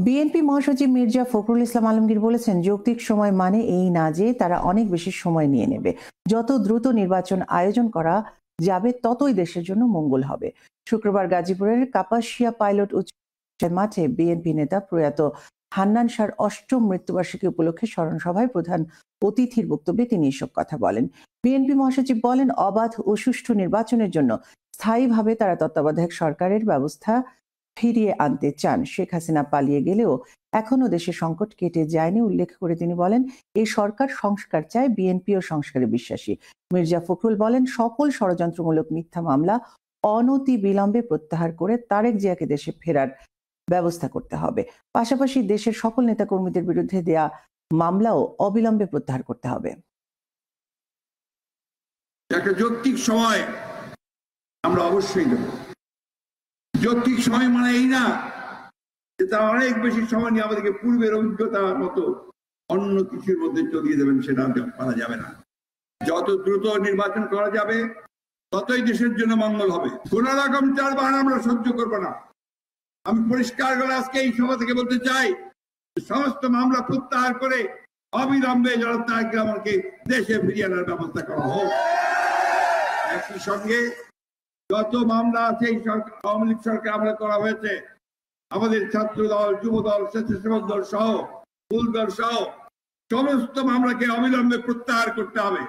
BNP মহাসচিব মির্জা ফখরুল ইসলাম আলমগীর বলেছেন, যৌক্তিক সময় মানে এই না যে তারা অনেক বেশি সময় নিয়ে নেবে। যত দ্রুত নির্বাচন আয়োজন করা যাবে ততই দেশের জন্য মঙ্গল হবে। শুক্রবার গাজীপুরের কাপাসিয়া পাইলট উচ্চ মাঠে বিএনপি নেতা প্রয়াত হান্নান শাহর অষ্টম মৃত্যুবার্ষিকী উপলক্ষে স্মরণ সভায় প্রধান অতিথির বক্তব্যে তিনি এসব কথা বলেন। বিএনপি মহাসচিব বলেন, অবাধ ও সুষ্ঠু নির্বাচনের জন্য স্থায়ীভাবে তারা তত্ত্বাবধায়ক সরকারের ব্যবস্থা ফিরিয়ে আনতে চান। শেখ হাসিনা পালিয়ে গেলেও এখনো দেশের সংকট কেটে যায়নি উল্লেখ করে তিনি বলেন, এই সরকার সংস্কার চায়, বিএনপিও সংস্কারে বিশ্বাসী। মির্জা ফখরুল বলেন, সকল ষড়যন্ত্রমূলক মিথ্যা মামলা অনতি বিলম্বে প্রত্যাহার করে তারেক জিয়াকে দেশে ফেরার ব্যবস্থা করতে হবে। পাশাপাশি দেশের সকল নেতাকর্মীদের বিরুদ্ধে দেয়া মামলাও অবিলম্বে প্রত্যাহার করতে হবে। একটা যৌক্তিক সময় আমরা অবশ্যই দেব। যৌক্তিক সময় মানে এই না যে তারা অনেক বেশি সময় নিয়ে আমাদেরকে পূর্বের অভিজ্ঞতার মতো অন্য কিছুর মধ্যে চলিয়ে দেবেন, সেটা করা যাবে না। যত দ্রুত নির্বাচন করা যাবে ততই দেশের জন্য মঙ্গল হবে। কোন রকম চালবাহানা আমরা সহ্য করবো না। আমি পরিষ্কার করে আজকে এই সভা থেকে বলতে চাই, সমস্ত মামলা প্রত্যাহার করে অবিলম্বে জনাব তারেক রহমানকে দেশে ফিরিয়ে আনার ব্যবস্থা করা হোক। একই সঙ্গে যত মামলা আছে এই সরকার, আওয়ামী লীগ সরকার আমলে করা হয়েছে, আমাদের ছাত্র দল, যুব দল, স্বেচ্ছাসেবক দল সহ, ফুল দল সহ সমস্ত মামলাকে অবিলম্বে প্রত্যাহার করতে হবে।